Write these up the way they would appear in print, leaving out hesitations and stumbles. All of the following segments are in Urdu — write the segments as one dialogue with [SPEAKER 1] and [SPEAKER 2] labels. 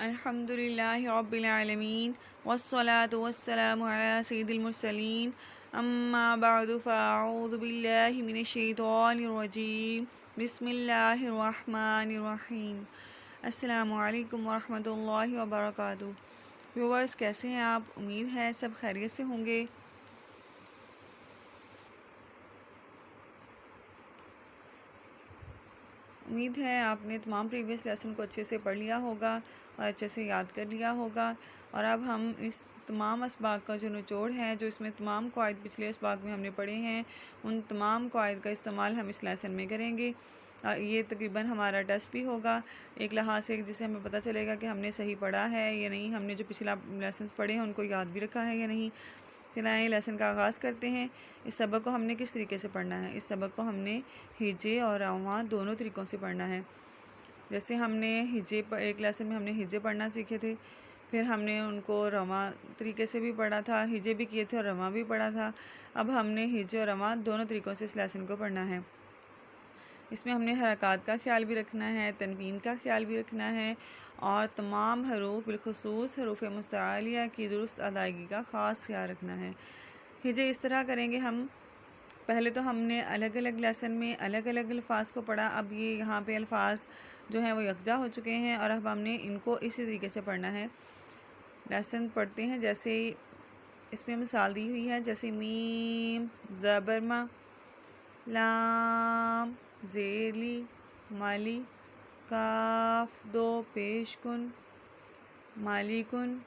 [SPEAKER 1] الحمدللہ رب العالمین والصلاة والسلام علی سید المرسلین اما بعد فاعوذ باللہ من الشیطان الرجیم بسم اللہ الرحمن الرحیم۔ السلام علیکم ورحمۃ اللہ وبرکاتہ۔ ویورز، کیسے ہیں آپ؟ امید ہے سب خیریت سے ہوں گے۔ امید ہے آپ نے تمام پریویس لیسن کو اچھے سے پڑھ لیا ہوگا اور اچھے سے یاد کر لیا ہوگا، اور اب ہم اس تمام اسباق کا جو نچوڑ ہے، جو اس میں تمام قواعد پچھلے اسباق میں ہم نے پڑھے ہیں، ان تمام قواعد کا استعمال ہم اس لیسن میں کریں گے۔ یہ تقریباً ہمارا ٹیسٹ بھی ہوگا ایک لحاظ سے، جسے ہمیں پتہ چلے گا کہ ہم نے صحیح پڑھا ہے یا نہیں، ہم نے جو پچھلا لیسنز پڑھے ہیں ان کو یاد بھی رکھا ہے یا نہیں۔ چلائیں لیسن کا آغاز کرتے ہیں۔ اس سبق کو ہم نے کس طریقے سے پڑھنا ہے؟ اس سبق کو ہم نے ہجے اور رواں دونوں طریقوں سے پڑھنا ہے۔ جیسے ہم نے ہجے ایک لیسن میں ہم نے ہجے پڑھنا سیکھے تھے، پھر ہم نے ان کو رواں طریقے سے بھی پڑھا تھا، ہجے بھی کیے تھے اور رواں بھی پڑھا تھا۔ اب ہم نے ہجے اور رواں دونوں طریقوں سے اس لیسن کو پڑھنا ہے۔ اس میں ہم نے حرکات کا خیال بھی رکھنا ہے، تنوین کا خیال بھی رکھنا ہے، اور تمام حروف بالخصوص حروف مستعلیہ کی درست ادائیگی کا خاص خیال رکھنا ہے۔ ہجے اس طرح کریں گے ہم، پہلے تو ہم نے الگ الگ لیسن میں الگ الگ الفاظ کو پڑھا، اب یہ یہاں پہ الفاظ جو ہیں وہ یکجا ہو چکے ہیں، اور اب ہم نے ان کو اسی طریقے سے پڑھنا ہے۔ لیسن پڑھتے ہیں جیسے اس میں مثال دی ہوئی ہے، جیسے میم زبر ما، لام زیر لی مالی، کاف دو پیش کن مالی کن۔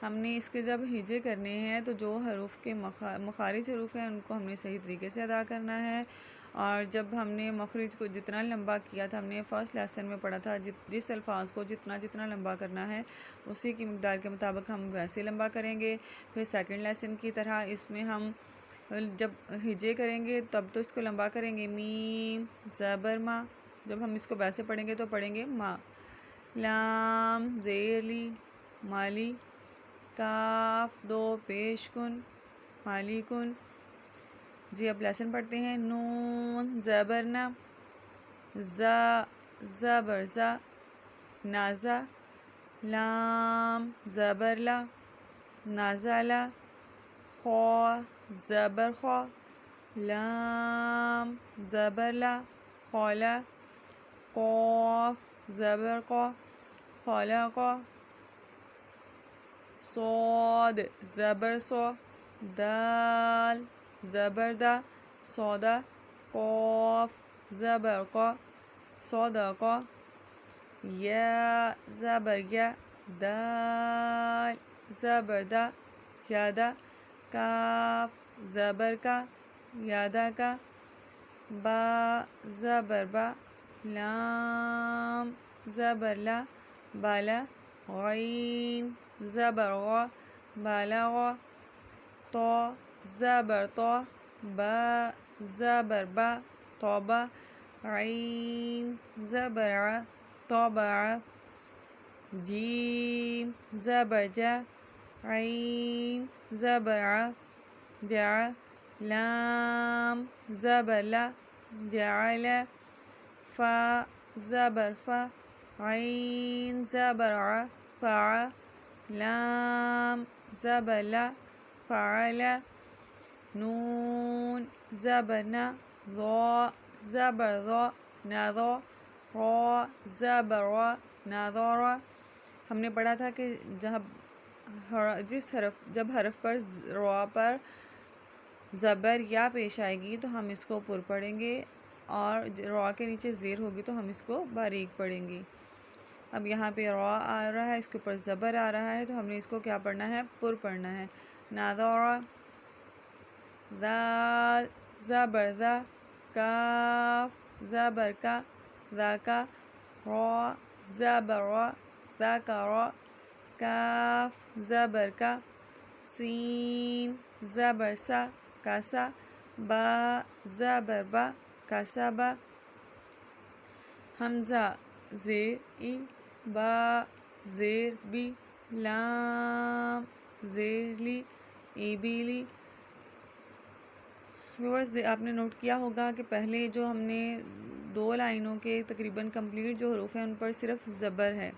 [SPEAKER 1] ہم نے اس کے جب ہجے کرنے ہیں تو جو حروف کے مخارج حروف ہیں ان کو ہم نے صحیح طریقے سے ادا کرنا ہے، اور جب ہم نے مخرج کو جتنا لمبا کیا تھا، ہم نے فرسٹ لیسن میں پڑھا تھا جس الفاظ کو جتنا لمبا کرنا ہے اسی کی مقدار کے مطابق ہم ویسے لمبا کریں گے۔ پھر سیکنڈ لیسن کی طرح اس میں ہم جب ہجے کریں گے تب تو اس کو لمبا کریں گے، میم زبر ما، جب ہم اس کو ویسے پڑھیں گے تو پڑھیں گے ما، لام زیر لی مالی، کاف دو پیش کن مالی کن۔ جی اب لیسن پڑھتے ہیں۔ نون زبر نا، زا زبر زا، نازا، لام زبر لا، نازالا، خوا زبر خوا، لام زبر لا، خولا، قاف زبر قا، خلقا، صاد زبر صا، دال زبر دا، سودا، قاف زبر قا، صدقا، یا زبر یا، دال زبر دا، یادا، کاف زبر کا، یادا کا، با زبر با، لام زبر لا، بالا، غین زبر غا، بالغا، طا زبر طا، با زبر با، طابا، عین زبر ع، طابع، جیم زبر جا، عین زبر ع، جع، لام زبر لا، جعل، فا زبر فا، عین زبر ع، فع، لام زبر لا، فعل، نون زبر نا، ضا زبر ضا، نضا، را زبر را، نظارا۔ ہم نے پڑھا تھا کہ جب حرف پر را پر زبر یا پیش آئے گی تو ہم اس کو پر پڑھیں گے، اور را کے نیچے زیر ہوگی تو ہم اس کو باریک پڑھیں گے۔ اب یہاں پہ را آ رہا ہے، اس کے اوپر زبر آ رہا ہے، تو ہم نے اس کو کیا پڑھنا ہے؟ پر پڑھنا ہے۔ نظارا، ذال زبر ذا، کاف زبر کا، ذاکا، را زبر را، ذاکرا، کاف زبر کا، سین زبر سا، کاسا، با زبر با، کاسبا، حمزہ زیر ای، با زیر بی، لام زیر لی، ای بی لی۔ ویورز، آپ نے نوٹ کیا ہوگا کہ پہلے جو ہم نے 2 لائنوں کے تقریباً کمپلیٹ جو حروف ہیں ان پر صرف زبر ہے،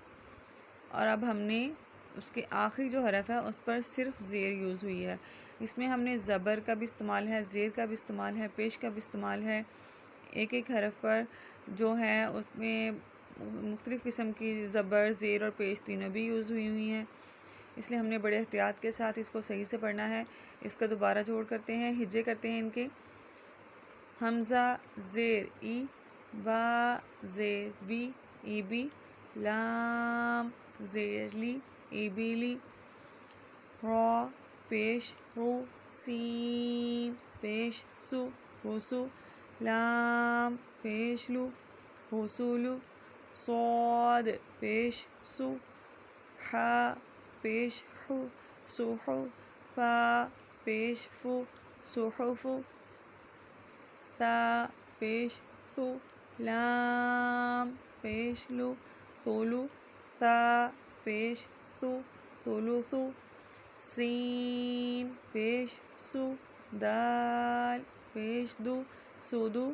[SPEAKER 1] اور اب ہم نے اس کے آخری جو حرف ہے اس پر صرف زیر یوز ہوئی ہے۔ اس میں ہم نے زبر کا بھی استعمال ہے، زیر کا بھی استعمال ہے، پیش کا بھی استعمال ہے۔ ایک ایک حرف پر جو ہے اس میں مختلف قسم کی زبر، زیر اور پیش تینوں بھی یوز ہوئی ہیں، اس لیے ہم نے بڑے احتیاط کے ساتھ اس کو صحیح سے پڑھنا ہے۔ اس کا دوبارہ جوڑ کرتے ہیں، ہجے کرتے ہیں ان کے۔ حمزہ زیر ای، با زیر بی ای بی، لام زیر لی ای بی لی، را پیش رو، سین پیش سو روسو، لام پیش لو روسولو، صاد پیش سو، حا پیش حو سوحو، فا پیش فو سوحفو، تا پیش ثو، لام پیش لو ثولو، ثا پیش ثو ثولوثو، سین پیش سو، دال پیش دو سودو،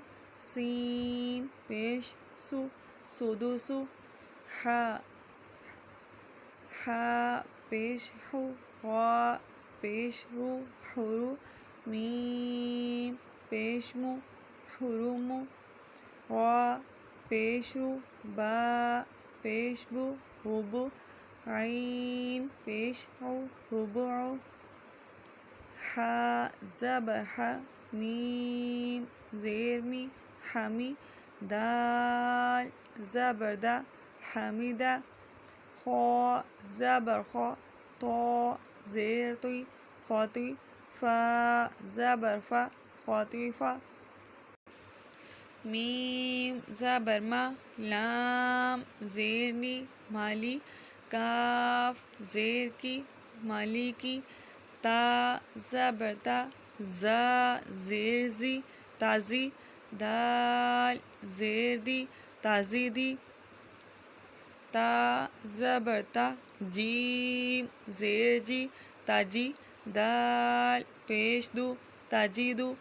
[SPEAKER 1] سین پیش سو سودوسو، حا پیش حو، را پیش رو حرو، میم پیش مو حرومو، را پیش رو، با پیش بو روبو، عین پیش عو ربعو، حا زبر حا، میم زیر می حمی، دال زبر دا حمیدہ، خا زبر خا، طا زیر توی خاطوی، فا زبر فا خاطوی فا، میم زبر ما، لام زیر نی مالی، کاف زیر کی مالی کی، تا زبر تا، زا زیر زی تازی، دال زیر دی تازی دی، تا زبر تا، جیم زیر جی تاجی، دال پیش دو تاجی دو،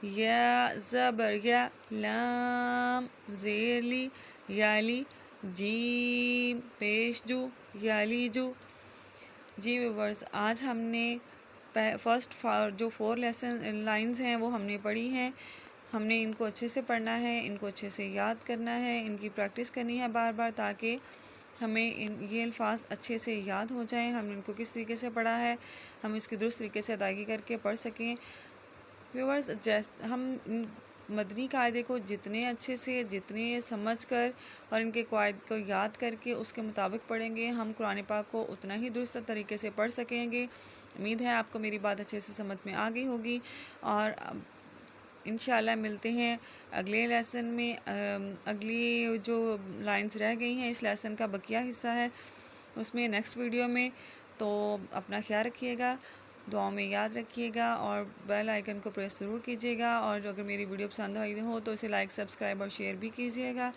[SPEAKER 1] یا زبر یا، لام زیر لی یالی، جیم پیش جو یالی جو۔ جی ویورز، آج ہم نے فرسٹ جو 4 لائنز ہیں وہ ہم نے پڑھی ہیں۔ ہم نے ان کو اچھے سے پڑھنا ہے، ان کو اچھے سے یاد کرنا ہے، ان کی پریکٹس کرنی ہے بار بار، تاکہ ہمیں یہ الفاظ اچھے سے یاد ہو جائیں۔ ہم نے ان کو کس طریقے سے پڑھا ہے، ہم اس کی درست طریقے سے ادائیگی کر کے پڑھ سکیں۔ ویورز، ہم مدنی قاعدے کو جتنے اچھے سے، جتنے سمجھ کر اور ان کے قواعد کو یاد کر کے اس کے مطابق پڑھیں گے، ہم قرآن پاک کو اتنا ہی درست طریقے سے پڑھ سکیں گے۔ امید ہے آپ کو میری بات اچھے سے سمجھ میں آ گئی ہوگی، اور انشاءاللہ ملتے ہیں اگلے لیسن میں۔ اگلی جو لائنز رہ گئی ہیں اس لیسن کا بقیہ حصہ ہے، اس میں نیکسٹ ویڈیو میں۔ تو اپنا خیال رکھیے گا، دعاؤں میں یاد رکھیے گا، اور بیل آئیکن کو پریس ضرور کیجیے گا، اور اگر میری ویڈیو پسند آئی ہو تو اسے لائک، سبسکرائب اور شیئر بھی کیجیے گا۔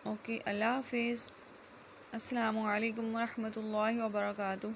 [SPEAKER 1] اوکے، اللہ حافظ، السلام علیکم ورحمۃ اللہ وبرکاتہ۔